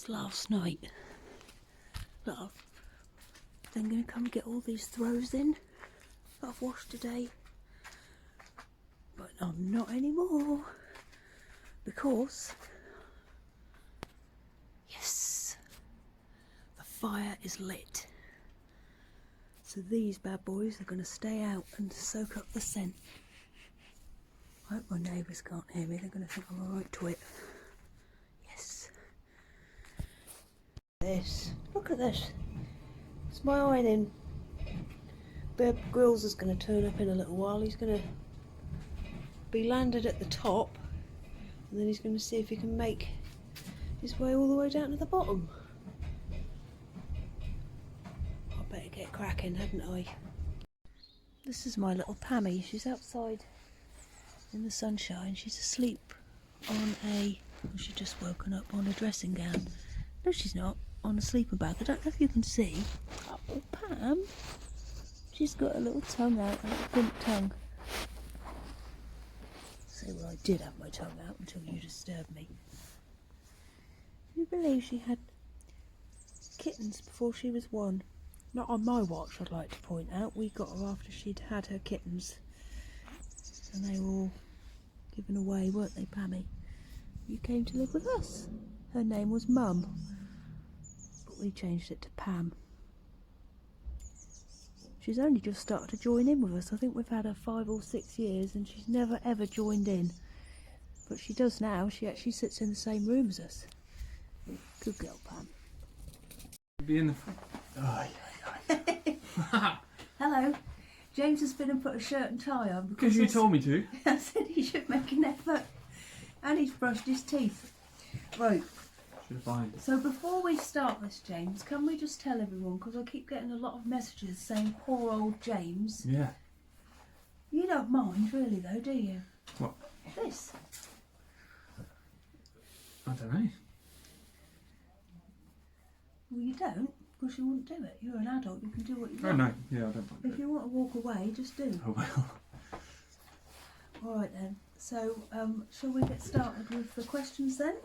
was last night that I've then going to come get all these throws in that I've washed today, but I'm not anymore because yes, the fire is lit. So these bad boys are going to stay out and soak up the scent. I hope my neighbours can't hear me, they're going to think I'm a right twit. Yes. This, look at this. It's my ironing. Bear Grylls is going to turn up in a little while. He's going to be landed at the top and then he's going to see if he can make his way all the way down to the bottom. I better get cracking, hadn't I? This is my little Pammy. She's outside in the sunshine. She's asleep on a, well, she's just woken up on a dressing gown. No, she's not. On a sleeping bag. I don't know if you can see. Oh, Pam. She's got a little tongue out, a little pink tongue. Say, well, I did have my tongue out until you disturbed me. Can you believe she had kittens before she was 1? Not on my watch, I'd like to point out. We got her after she'd had her kittens. And they were all given away, weren't they, Pammy? You came to live with us. Her name was Mum. But we changed it to Pam. She's only just started to join in with us. I think we've had her 5 or 6 years and she's never ever joined in. But she does now. She actually sits in the same room as us. Good girl, Pam. Be in the front. Hello. James has been and put a shirt and tie on. Because you told me to. I said he should make an effort. And he's brushed his teeth. Right. Should find it. So before we start this, James, can we just tell everyone, because I keep getting a lot of messages saying poor old James. Yeah. You don't mind really though, do you? What? This. I don't know. Well, you don't, because you wouldn't do it. You're an adult, you can do what you Oh want. no, yeah, I don't mind. If you want to walk away, just do. Oh well. Alright then, so shall we get started with the questions then?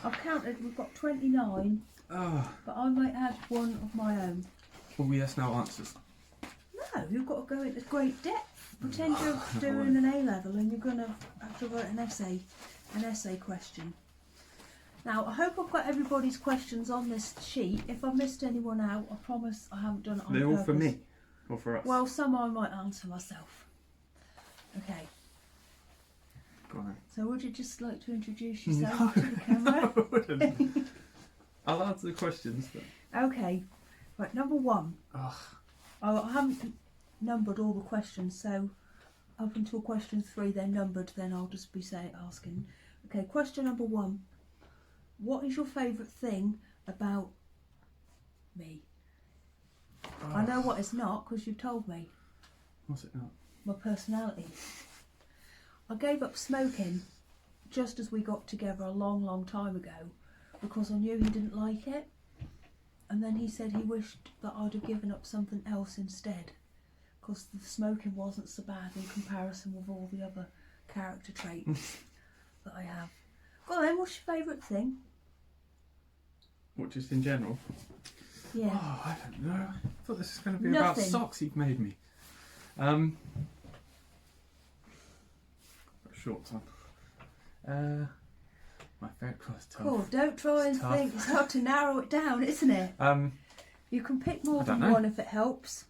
I've counted, we've got 29, Oh. but I might add one of my own. Well, yes, no answers. No, you've got to go into great depth. Pretend you're doing an A-level and you're going to have to write an essay question. Now, I hope I've got everybody's questions on this sheet. If I missed anyone out, I promise I haven't done it on They're purpose. all for me, or for us. Well, some I might answer myself. Okay. Go on then. So would you just like to introduce yourself No. to the camera? I wouldn't. I'll answer the questions. But... Okay. Right, number 1. Ugh. I haven't numbered all the questions, so up until question 3 they're numbered, then I'll just be asking. Okay, question number 1. What is your favourite thing about me? Ugh. I know what it's not, because you've told me. What's it not? My personality. I gave up smoking just as we got together a long, long time ago because I knew he didn't like it. And then he said he wished that I'd have given up something else instead because the smoking wasn't so bad in comparison with all the other character traits that I have. Go on then, what's your favourite thing? What, just in general? Yeah. Oh, I don't know. I thought this was going to be Nothing. about socks you've made me. Shorts on. My favourite colour's tough. Cool, don't try and think. It's hard to narrow it down, isn't it? You can pick more than one if it helps.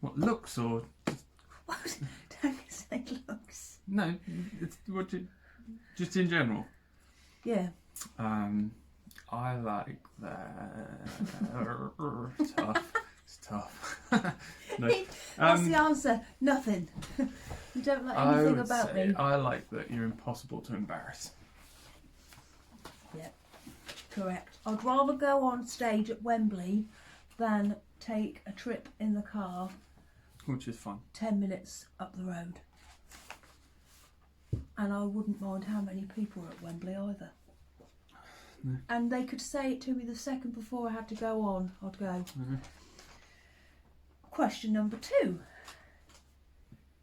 What, looks or... Don't say looks. No, it's just in general. Yeah. I like that. Tough. It's tough. No. What's the answer? Nothing. You don't like anything about me. I like that you're impossible to embarrass. Yep, correct. I'd rather go on stage at Wembley than take a trip in the car, which is fun. 10 minutes up the road. And I wouldn't mind how many people are at Wembley either. No. And they could say it to me the second before I had to go on, I'd go. Mm-hmm. Question number 2.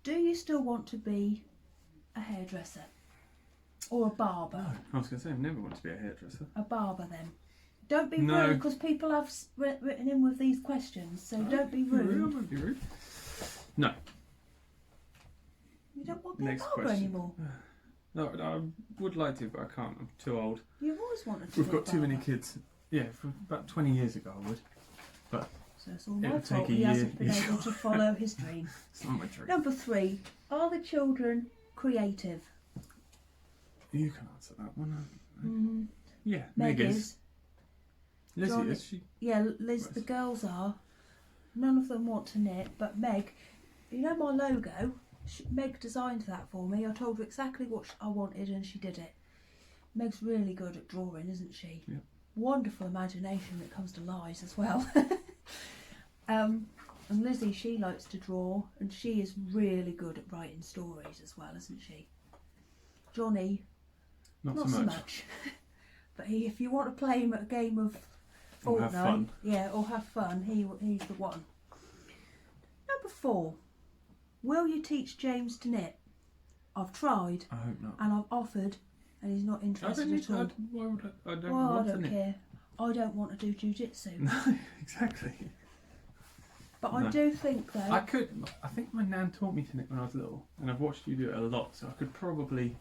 Do you still want to be a hairdresser? Or a barber? No, I was going to say, I never want to be a hairdresser. A barber then. Don't be No. rude, because people have written in with these questions, so don't be I rude. won't be rude. No. You don't want to be Next a barber question. anymore. No, I would like to, but I can't. I'm too old. You've always wanted to We've be a got too many barber. kids. Yeah, from about 20 years ago I would. But So it's all it my would fault take a he year. hasn't been able to follow his dream. It's not my dream. Number 3, are the children creative? You can answer that one. Mm, Yeah, Meg Meg is. is. Lizzie Johnny- is. She. Yeah, Liz, Right. the girls are. None of them want to knit, but Meg, you know my logo? Meg designed that for me. I told her exactly what I wanted and she did it. Meg's really good at drawing, isn't she? Yeah. Wonderful imagination when it comes to lies as well. And Lizzie, she likes to draw and she is really good at writing stories as well, isn't she? Johnny, Not not so so much. much. But if you want to play him at a game of Or have Fortnite, fun. yeah, or have fun, he's the one. Number 4, will you teach James to knit? I've tried I hope not. and I've offered, and he's not I interested don't, at all. why would I don't Well, I want to don't knit. care. I don't want to do jiu-jitsu. No, exactly. But I No. do think though, I could. I think my nan taught me to knit when I was little, and I've watched you do it a lot. So I could probably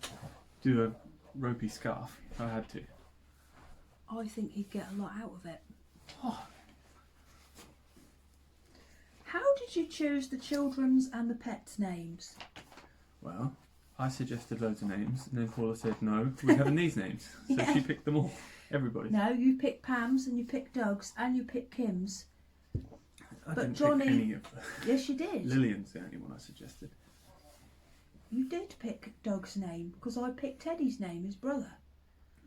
do a ropey scarf if I had to. I think he'd get a lot out of it. Oh, How did you choose the children's and the pets' names? well, I suggested loads of names, and then Paula said no. We're having these names, so Yeah. she picked them all. Everybody. No, you picked Pam's and you picked Doug's and you picked Kim's. I but didn't Johnny- pick any of them. Yes, you did. Lillian's the only one I suggested. You did pick Doug's name because I picked Teddy's name, his brother.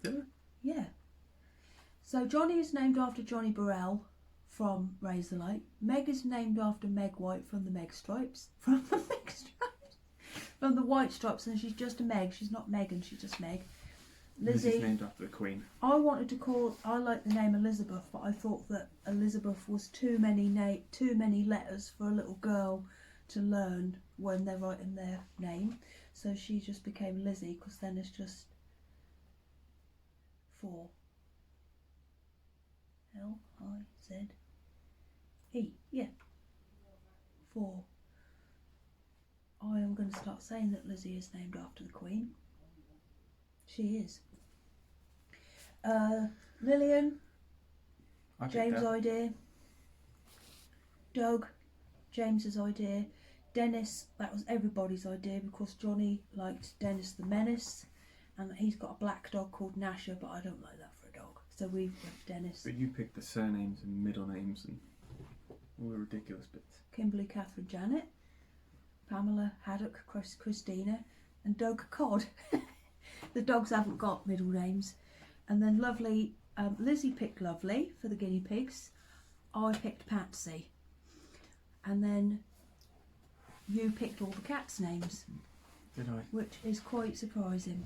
Did I? Yeah. So Johnny is named after Johnny Burrell from Razorlight. Meg is named after Meg White from the Meg Stripes. From the Meg Stripes. From the White Stripes, and she's just a Meg. She's not Megan, she's just Meg. Lizzie's Lizzie. named after the Queen. I wanted to call. I like the name Elizabeth, but I thought that Elizabeth was too many letters for a little girl to learn when they're writing their name. So she just became Lizzie, because then it's just 4. L-I-Z-E. Yeah. 4. I am going to start saying that Lizzie is named after the Queen. She is. Lillian, I picked James' that. idea. Doug, James's idea. Dennis, that was everybody's idea because Johnny liked Dennis the Menace, and he's got a black dog called Nasher, but I don't like that for a dog. So we went Dennis. But you picked the surnames and middle names and all the ridiculous bits. Kimberly, Catherine, Janet, Pamela, Haddock, Christina, and Doug Cod. The dogs haven't got middle names. And then lovely, Lizzie picked Lovely for the guinea pigs. I picked Patsy. And then you picked all the cats' names, Did I? which is quite surprising.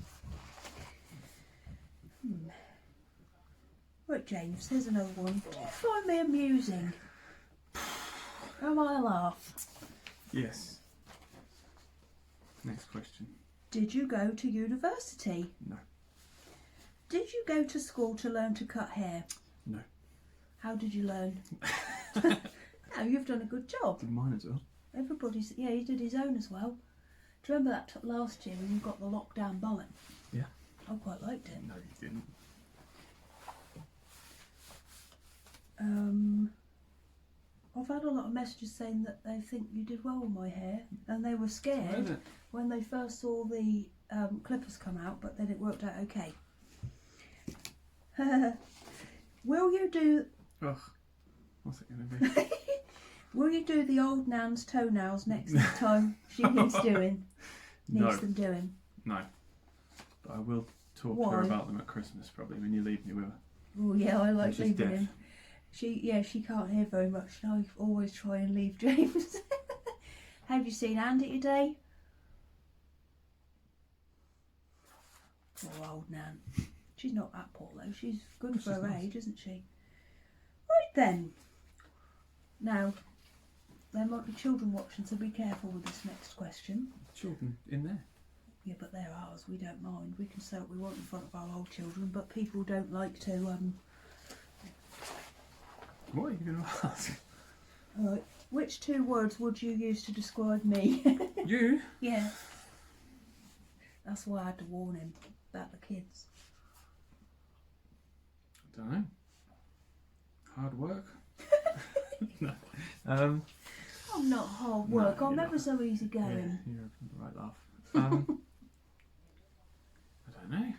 Right, James, here's another one. Do you find me amusing? Am I a laugh? Yes. Next question. Did you go to university? No. Did you go to school to learn to cut hair? No. How did you learn? No, you've done a good job. Did mine as well. Everybody's, yeah, he did his own as well. Do you remember that last year when you got the lockdown bonnet? Yeah. I quite liked it. No, you didn't. I've had a lot of messages saying that they think you did well with my hair, and they were Isn't scared it? when they first saw the clippers come out, but then it worked out okay. Will you do? Ugh. What's it going to be? Will you do the old Nan's toenails next time she needs doing? No. Needs them doing. No. But I will talk to her Why? about them at Christmas probably when you leave me with her. Oh yeah, I like And she's leaving deaf. him. She can't hear very much, and I always try and leave James. Have you seen Andy today? Poor old Nan. She's not that poor though. She's good for She's her nice. age, isn't she? Right then. Now, there might be children watching, so be careful with this next question. Children in there. Yeah, but they're ours. We don't mind. We can say what we want in front of our old children, but people don't like to What are you going to ask? Alright, which 2 words would you use to describe me? You? Yeah. That's why I had to warn him about the kids. I don't know. Hard work? No. I'm not hard No, work, I'm you're ever not. so easy Yeah, going. you're the right laugh. I don't know.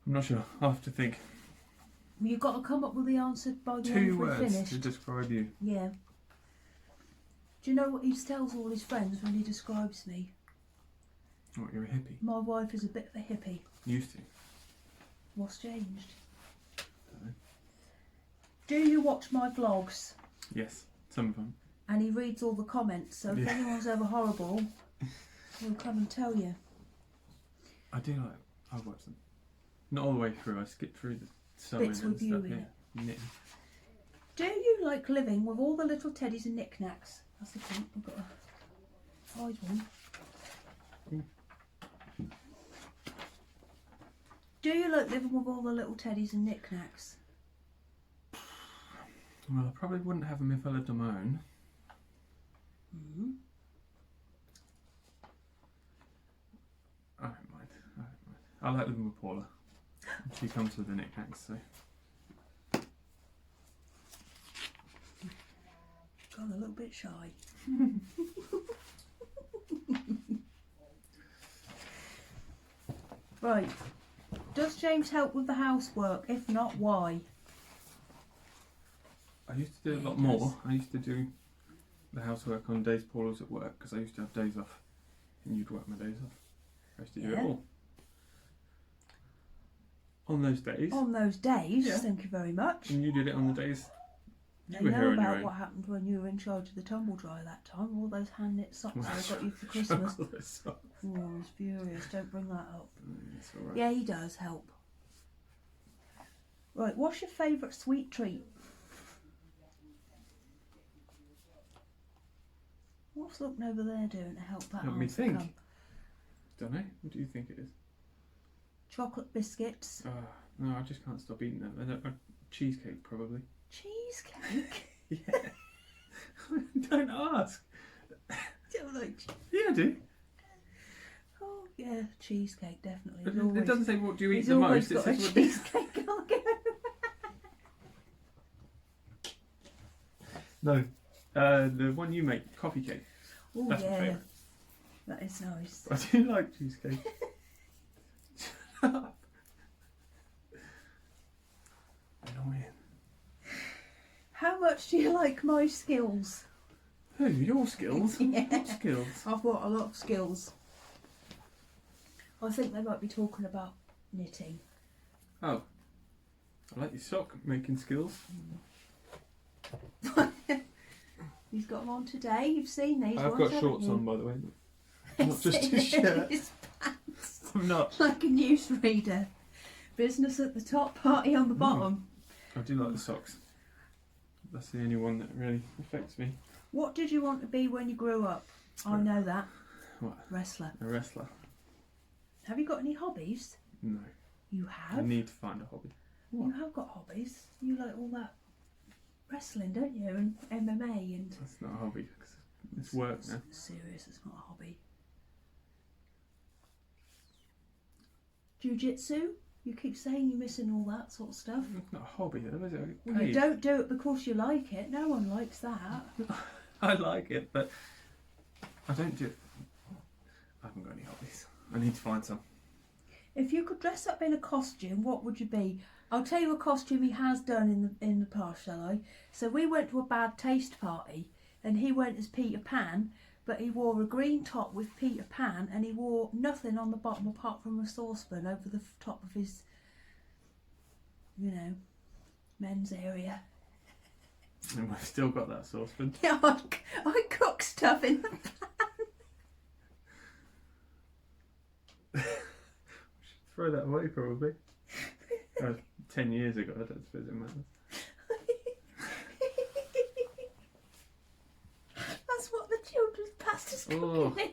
I'm not sure. I'll have to think. You've got to come up with the answer by the 2 end we're words finished. to describe you. Yeah. Do you know what he tells all his friends when he describes me? What, you're a hippie? My wife is a bit of a hippie. Used to. What's changed? Don't know. Do you watch my vlogs? Yes, some of them. And he reads all the comments, so if Yeah. anyone's ever horrible, he'll come and tell you. I do like. I watch them. Not all the way through. I skip through the sewing Bits and with you stuff. in Yeah, it. knitting. Do you like living with all the little teddies and knickknacks? That's the point. I've got to hide one. Do you like living with all the little teddies and knickknacks? Well, I probably wouldn't have them if I lived on my own. Mm-hmm. I don't mind. I like living with Paula. She comes with the knickknacks, so. Gone a little bit shy. Right. Does James help with the housework? If not, why? I used to do a Yeah, lot he more. does. I used to do the housework on days Paula was at work because I used to have days off and you'd work my days off. I used to do it Yeah. all. On those days. On those days, Yeah. thank you very much. And you did it on the days you I were here know on your about own. what happened when you were in charge of the tumble dryer that time. All those hand knit socks I got you for Christmas. All those socks. Oh, I was furious. Don't bring that up. It's all right. Yeah, he does help. Right, what's your favourite sweet treat? What's looking over there doing to help that Let me answer think. come? Don't know. What do you think it is? Chocolate biscuits. No, I just can't stop eating them. Cheesecake, probably. Cheesecake? Yeah. Don't ask. Don't like Yeah, I do. Oh, yeah, cheesecake, definitely. It doesn't say what do you eat He's the always most. It got a says what cheesecake on go. No. The one you make, coffee cake. Oh, That's my yeah. favourite. That is nice. I do like cheesecake. Annoying. How much do you like my skills? Who? Your skills? Yeah. What skills? I've got a lot of skills. I think they might be talking about knitting. Oh. I like your sock making skills. He's got them on today. You've seen these I've ones, got haven't shorts you? on, by the way. Not just a shirt. His pants. I'm not. Like a newsreader. Business at the top, party on the bottom. I do like the socks. That's the only one that really affects me. What did you want to be when you grew up? I know that. What? Wrestler. A wrestler? Have you got any hobbies? No. You I have? need to find a hobby. You have got hobbies. You like all that wrestling, don't you? And MMA and... That's not a hobby because it's work now. Serious, it's not a hobby. Jiu-jitsu? You keep saying you're missing all that sort of stuff. It's not a hobby though, is it? Well, you don't do it because you like it. No one likes that. I like it, but I don't do it. I haven't got any hobbies. I need to find some. If you could dress up in a costume, what would you be? I'll tell you a costume he has done in the past, shall I? So we went to a bad taste party and he went as Peter Pan, but he wore a green top with Peter Pan and he wore nothing on the bottom apart from a saucepan over the top of his, you know, men's area. And we've still got that saucepan. Yeah, I cook stuff in the pan. Throw that away probably. 10 years ago, I don't suppose it matters. That's what the children's pasta's cooking Oh. in.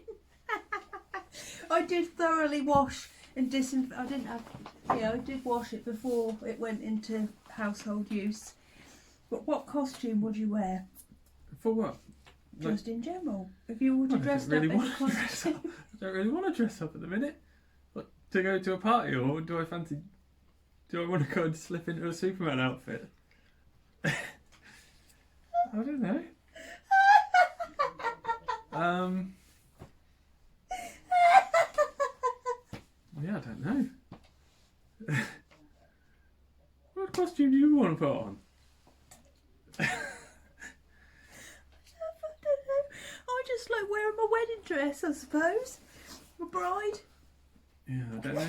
I did thoroughly wash and disinfect. I didn't have, I did wash it before it went into household use. But what costume would you wear? For what? Just in general. If you were to I dress don't really up in a want to dress up. costume. I don't really want to dress up at the minute. What, to go to a party, or do I want to go and slip into a Superman outfit? I don't know. Yeah, I don't know. What costume do you want to put on? I don't know. I just like wearing my wedding dress, I suppose. My bride. Yeah, I don't know.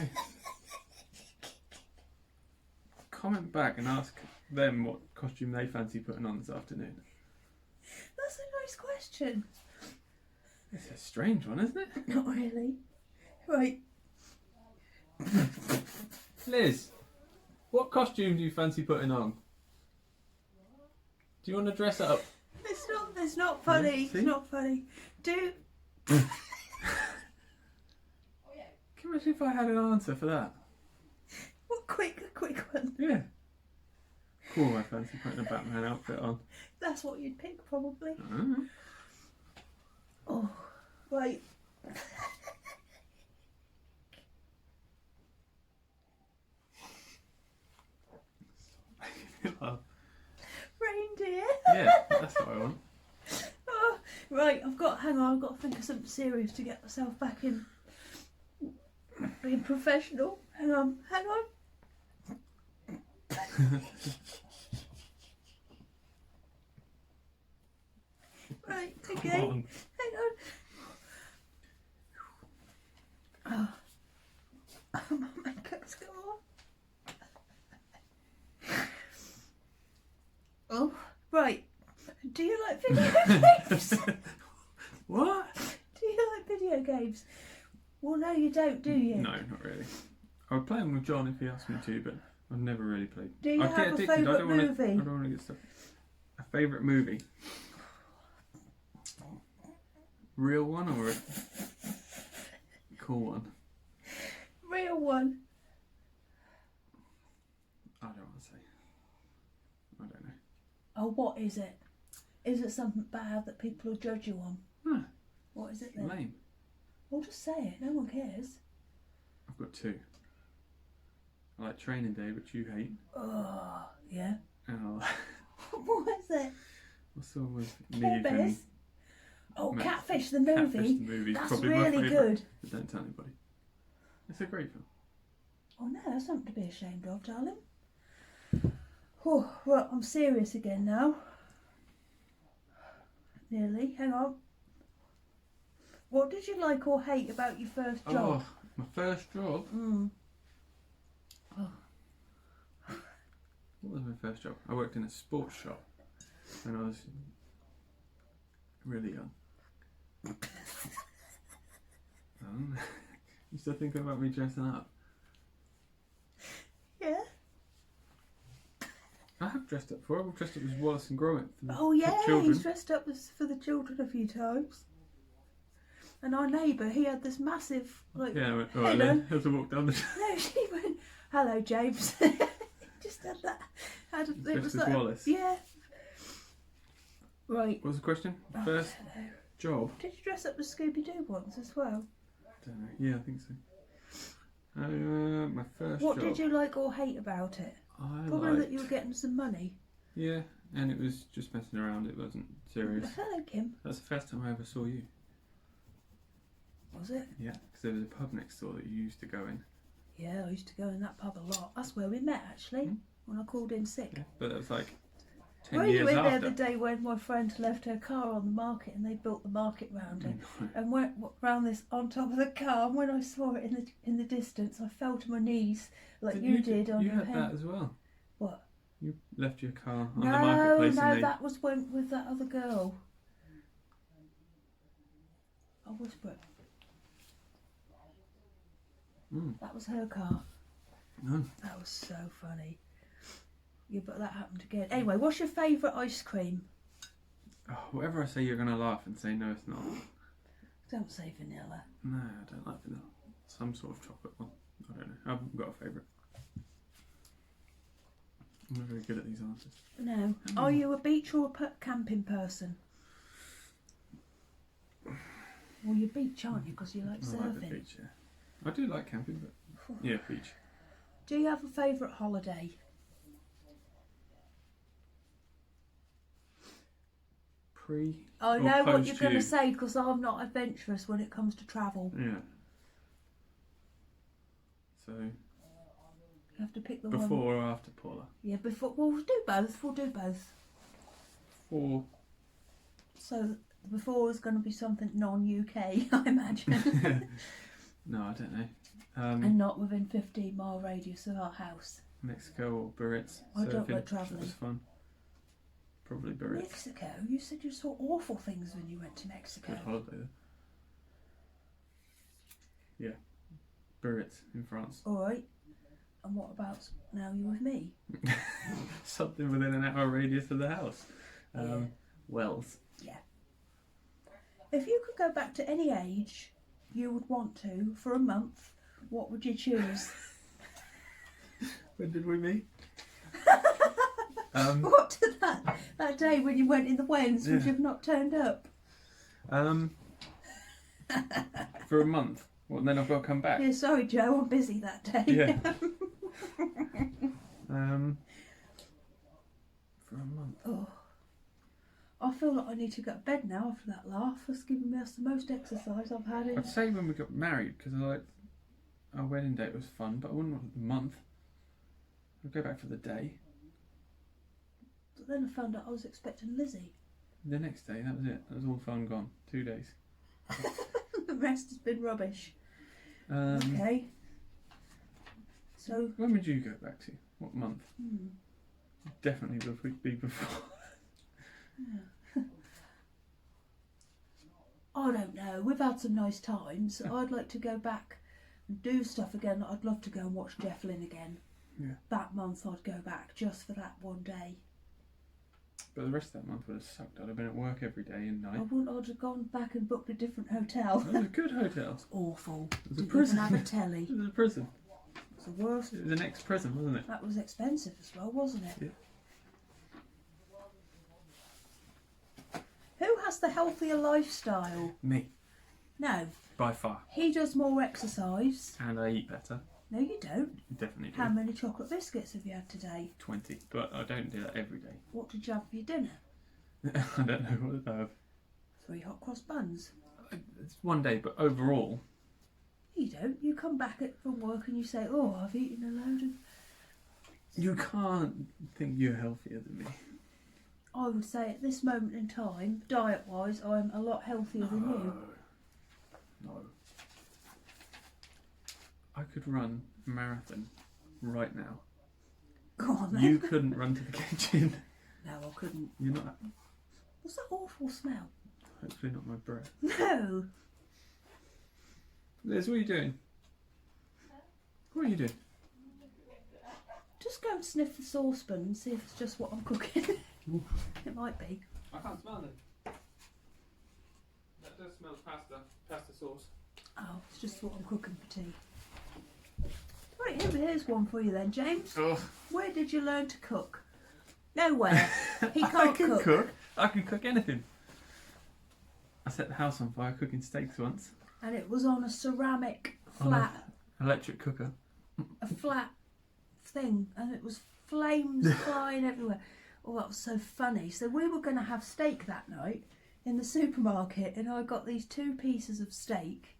Comment back and ask them what costume they fancy putting on this afternoon. That's a nice question. It's a strange one, isn't it? Not really. Right. Liz, what costume do you fancy putting on? Do you want to dress up? It's not funny. Yeah, see? It's not funny. Can you imagine if I had an answer for that? What a quick one. Yeah. Cool, I fancy putting a Batman outfit on. That's what you'd pick, probably. I don't know. Oh, right. Reindeer. Yeah, that's what I want. Oh, right, I've got to think of something serious to get myself back in being professional. Hang on. Right, okay. Come on. Hang on. Oh, my makeup's gone on. Oh, right. Do you like video games? What? Do you like video games? Well, no, you don't, do you? No, not really. I would play them with John if he asked me to, but I've never really played. Do you I have get a addicted. favourite movie? I don't want to get stuck. A favourite movie? Real one or a cool one? Real one. I don't want to say. I don't know. Oh, what is it? Is it something bad that people will judge you on? Huh, What is it then? lame. Well, just say it. No one cares. I've got two. I like Training Day, which you hate. Oh, yeah. And I like... What is it? What's the one with Care Neve Bears? and... Oh, Matt- Catfish the movie. Catfish the movie. That's Probably my really favourite. good. But don't tell anybody. It's a great film. Oh no, that's something to be ashamed of, darling. Oh, right, I'm serious again now. Nearly. Hang on. What did you like or hate about your first job? Oh, my first job? What was my first job? I worked in a sports shop when I was really young. You still thinking about me dressing up? Yeah. I have dressed up before. I've dressed up as Wallace and Gromit for the Oh yeah, children. he's dressed up as for the children a few times. And our neighbour, he had this massive like. Yeah, I went, all right hello. then. As I walked down the No, she went, "Hello, James." Just had that. It Dressed was as like, Wallace. yeah. Right. What was the question? Oh, First I don't know. job? Did you dress up as Scooby Doo once as well? I don't know. Yeah, I think so. My first What job. did you like or hate about it? I Probably liked... that you were getting some money. Yeah, and it was just messing around. It wasn't serious. Hello, Kim. That's the first time I ever saw you. Was it? Yeah, because there was a pub next door that you used to go in. Yeah, I used to go in that pub a lot. That's where we met, actually, when I called in sick. Yeah, but that was like 10 Were you years in there after. the day when my friend left her car on the market and they built the market round it? No. And went round this on top of the car, and when I saw it in the distance, I fell to my knees like you did on you your had pen. that as well. What? You left your car on the No, marketplace no, and they... that was when with that other girl. I'll whisper it. That was her car. No. That was so funny. Yeah, but that happened again. Anyway, what's your favourite ice cream? Oh, whatever I say, you're going to laugh and say, no, it's not. Don't say vanilla. No, I don't like vanilla. Some sort of chocolate one. I don't know. I haven't got a favourite. I'm not very good at these answers. No. Are you a beach or a camping person? Well, you're beach, aren't you? Because you like I surfing. like the beach, yeah. I do like camping, but yeah, beach. Do you have a favourite holiday? I know what you're going to say because I'm not adventurous when it comes to travel. Yeah. So. You have to pick the before or after Paula? Yeah, before. Well, we'll do both. We'll do both. Before. So before is going to be something non-UK, I imagine. No, I don't know. And not within 15-mile radius of our house. Mexico or Biarritz. I don't like travelling. It was fun. Probably Biarritz. Mexico? You said you saw awful things when you went to Mexico. Good holiday though. Yeah. Biarritz in France. Alright. And what about now you're with me? Something within an hour radius of the house. Wells. Yeah. If you could go back to any age you would want to for a month, what would you choose? When did we meet? What to that day when you went in the Wens, which have not turned up? For a month. Well, and then I've got to come back. Yeah, sorry Joe, I'm busy that day. Yeah. For a month. Oh, I feel like I need to go to bed now after that laugh. That's given us the most exercise I've had in. I'd say when we got married, because our wedding date was fun, but I wouldn't want the month. I'd go back for the day. But then I found out I was expecting Lizzie. The next day, that was it. That was all fun gone. 2 days. The rest has been rubbish. Okay. So when would you go back to? What month? Definitely would be before. Yeah. I don't know. We've had some nice times. I'd like to go back and do stuff again. I'd love to go and watch Jeff Lynne again. Yeah. That month I'd go back just for that one day. But the rest of that month would have sucked. I'd have been at work every day and night. I'd have gone back and booked a different hotel. It was a good hotel. It's awful. It was a Didn't prison. even have a telly. It was a prison. It's the worst. It was an ex-prison, wasn't it? That was expensive as well, wasn't it? Yeah. Who has the healthier lifestyle? Me. No. By far. He does more exercise. And I eat better. No, you don't. Definitely do. How many chocolate biscuits have you had today? 20. But I don't do that every day. What did you have for your dinner? I don't know what I have. 3 hot cross buns. It's one day, but overall... You don't. You come back from work and you say, oh, I've eaten a load of... You can't think you're healthier than me. I would say at this moment in time, diet-wise, I'm a lot healthier than you. No. I could run a marathon right now. Go on then. You couldn't run to the kitchen. No, I couldn't. You're not... What's that awful smell? Hopefully not my breath. No. Liz, what are you doing? What are you doing? Just go and sniff the saucepan and see if it's just what I'm cooking. It might be. I can't smell it. That does smell pasta sauce. Oh, it's just what I'm cooking for tea. Right, here's one for you then, James. Oh. Where did you learn to cook? Nowhere. He can't I can cook. I can cook anything. I set the house on fire cooking steaks once. And it was on a ceramic flat. Electric cooker. A flat thing, and it was flames flying everywhere. Oh, that was so funny. So we were going to have steak that night in the supermarket, and I got these 2 pieces of steak.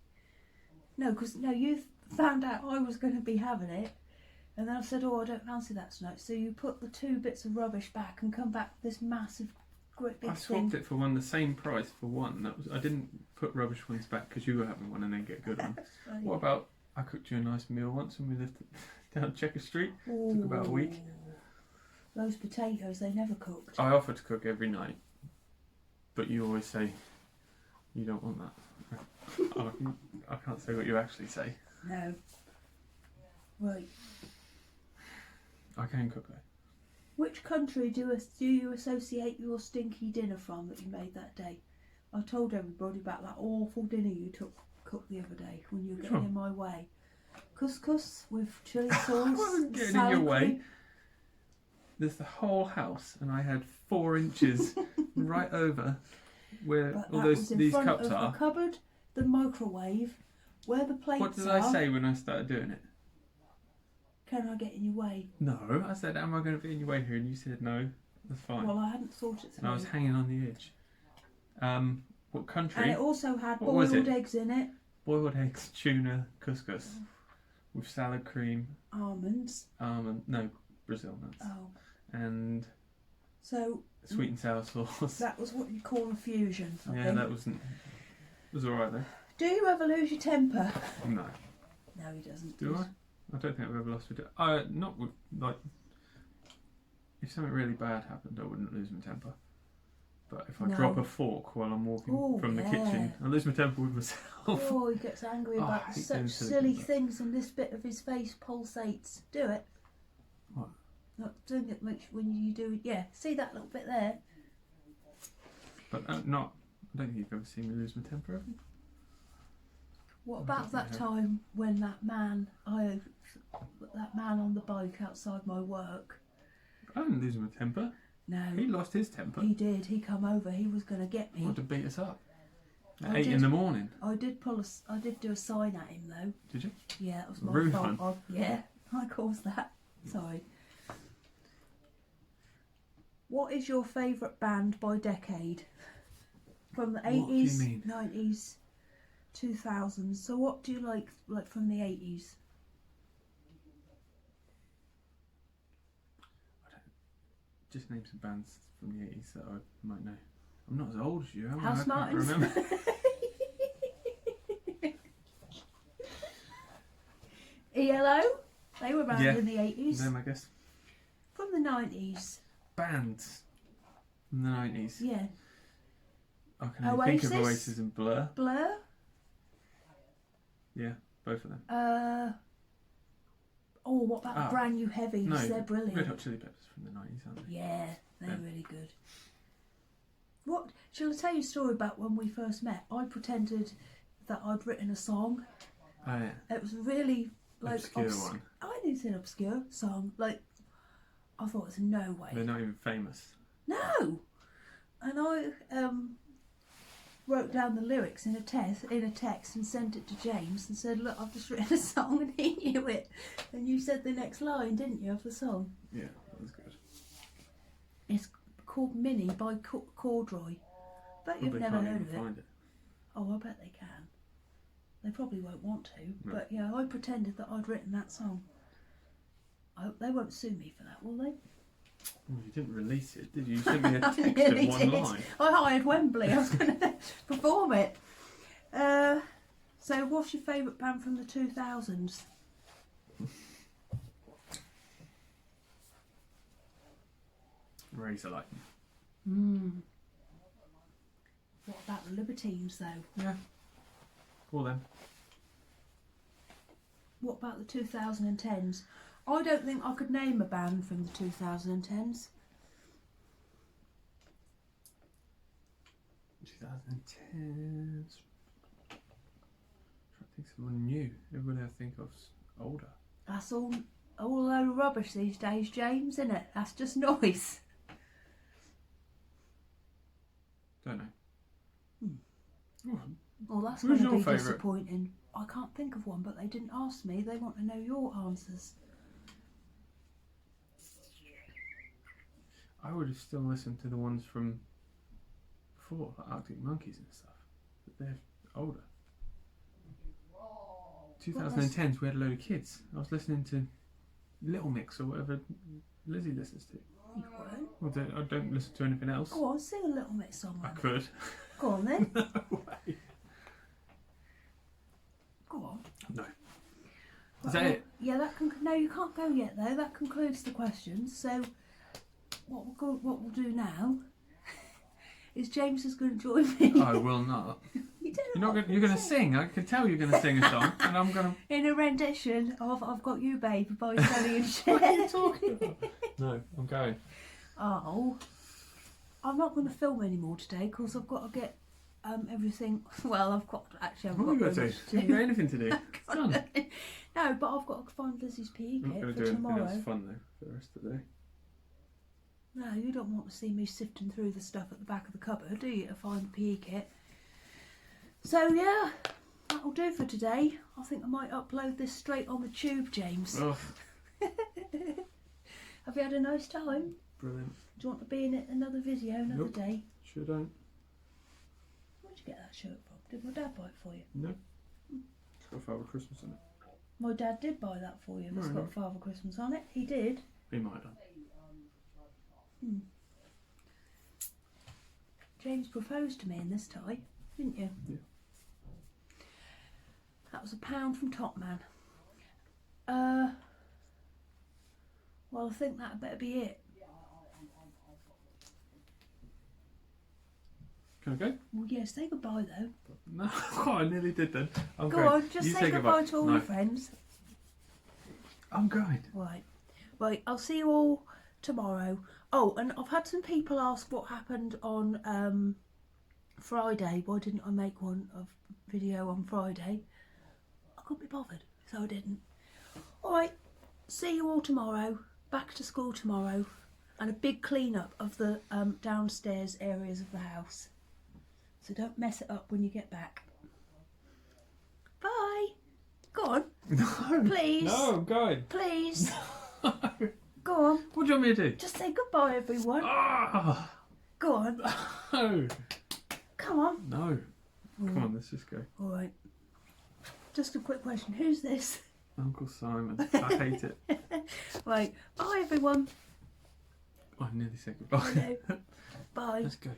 No, you found out I was going to be having it, and then I said, oh, I don't fancy that tonight. So you put the 2 bits of rubbish back and come back with this massive, great big thing. I swapped it for one, the same price for one. I didn't put rubbish ones back because you were having one and then get a good one. What about, I cooked you a nice meal once when we lived down Checker Street. Ooh. Took about a week. Those potatoes, they never cooked. I offer to cook every night, but you always say you don't want that. I can't say what you actually say. No. Right. I can cook though. Which country do you associate your stinky dinner from that you made that day? I told everybody about that awful dinner you cooked the other day when you were getting in my way. Couscous with chilli sauce. I wasn't getting in your way. there's the whole house, and I had 4 inches right over where But all that was those in these front cups of are. the cupboard, the microwave, where the plates What did are. I say when I started doing it? Can I get in your way? No, I said, am I going to be in your way here? And you said no. That's fine. Well, I hadn't thought it through. And I was hanging on the edge. What country? And it also had What was boiled it? eggs in it, Boiled eggs, tuna, couscous, with salad cream, almonds. Brazil nuts, Oh, and so sweet and sour sauce. that was what you call a fusion. I Yeah, think. that was all right though. Do you ever lose your temper? No, No, he doesn't. do I? I don't think I've ever lost my temper. Not with, like, if something really bad happened, I wouldn't lose my temper. But if I No. drop a fork while I'm walking Oh, from the yeah. kitchen, I lose my temper with myself. Oh, he gets angry Oh, I about hate such doing silly silly things. things, and this bit of his face pulsates. Do it. What? Not doing it much when you do it. Yeah, see that little bit there? But I don't think you've ever seen me lose my temper, have you? What I about don't that think I have. time when that man on the bike outside my work? I didn't lose my temper. No, He lost his temper. he did. He come over. He was going to get He me. wanted to beat us up. At I 8 did. in the morning. I did do a sign at him though. Did you? Yeah, it was my Rude fault. one. Yeah, I caused that. Sorry. What is your favourite band by decade? From the What do you 80s, mean? 90s, 2000s. So what do you like from the 80s? Just name some bands from the 80s that I might know. I'm not as old as you, am I? House I can't Martins. remember. ELO? They were around Yeah. in the 80s. Them, I guess. From the 90s. Bands from the 90s. Yeah. I can only think of Oasis? Oasis and Blur. Blur? Yeah, both of them. What about Brand New Heavies? No, They're brilliant. Red Hot Chili Peppers from the 90s, aren't they? Yeah, they're Yeah. really good. What? Shall I tell you a story about when we first met? I pretended that I'd written a song. Oh, yeah. It was really like Obscure one. I didn't say an obscure song. Like I thought, there's no way. They're not even famous. No. And I wrote down the lyrics in a text and sent it to James and said, "Look, I've just written a song," and he knew it. And you said the next line, didn't you, of the song? Yeah, that was good. It's called Minnie by Corduroy. Bet you've Probably never can't heard even of it. find it. Oh, I bet they can. They probably won't want to. No. But yeah, I pretended that I'd written that song. I hope they won't sue me for that, will they? Oh, you didn't release it, did you? You sent me a text Nearly of one did. line. I hired Wembley. I was going to perform it. So, what's your favourite band from the 2000s? Razorlight. What about the Libertines, though? Yeah. All them. What about the 2010s? I don't think I could name a band from the 2010s. 2010. Trying to think of someone new. Everybody I think of's older. That's all a load of rubbish these days, James, isn't it? That's just noise. Don't know. Oh, Well, that's Who's going to your be favourite? disappointing. I can't think of one, but they didn't ask me. They want to know your answers. I would have still listened to the ones from before, like Arctic Monkeys and stuff. But they're older. 2010s, we had a load of kids. I was listening to Little Mix or whatever Lizzie listens to. You weren't. Well, I don't listen to anything else. Go on, sing a Little Mix song. I then. could. Go on then. No way. Go on. No. Is that it? Yeah, that can. No, you can't go yet though. That concludes the questions. So, what we'll do now is James is going to join me. I will not. You don't You're know not. what You're going to say. sing. I can tell you're going to sing a song, and I'm going to. In a rendition of "I've Got You, Babe" by Sonny and What are you Cher. talking about? No, I'm going. Oh, I'm not going to film anymore today because I've got to get everything. Well, I've got actually. I've What have you got to very do? much You haven't got anything to do. It's done. No, but I've got to find Lizzie's PE I'm not kit going to for do anything tomorrow. else fun though for the rest of the day. No, you don't want to see me sifting through the stuff at the back of the cupboard, do you, to find the PE kit? So yeah, that'll do for today. I think I might upload this straight on the tube, James. Oh, Have you had a nice time? brilliant. Do you want to be in it another video another Nope. day? Sure don't. Where'd you get that shirt from? Did my dad buy it for you? No. It's got Father Christmas on it. My dad did buy that for you. It's got Father Christmas on it. He did. He might have done. James proposed to me in this tie, didn't you? Yeah. That was £1 from Top Man. Well, I think that better be it. Can I go? Well, yeah, say goodbye though. No, I nearly did then. I'm Go going. on, just You say goodbye to all No, your friends. I'm going. Right, I'll see you all tomorrow. Oh, and I've had some people ask what happened on Friday. Why didn't I make one of video on Friday? I couldn't be bothered, so I didn't. Alright, see you all tomorrow. Back to school tomorrow. And a big clean up of the downstairs areas of the house. So don't mess it up when you get back. Bye. Go on. No. Please. No, I'm going. Please. No. Go on. What do you want me to do? Just say goodbye, everyone. Ah. Go on. No. Come on. No. Come on, let's just go. All right. Just a quick question. Who's this? Uncle Simon. I hate it. Right. Bye, everyone. I nearly said goodbye. I know. Bye. Let's go.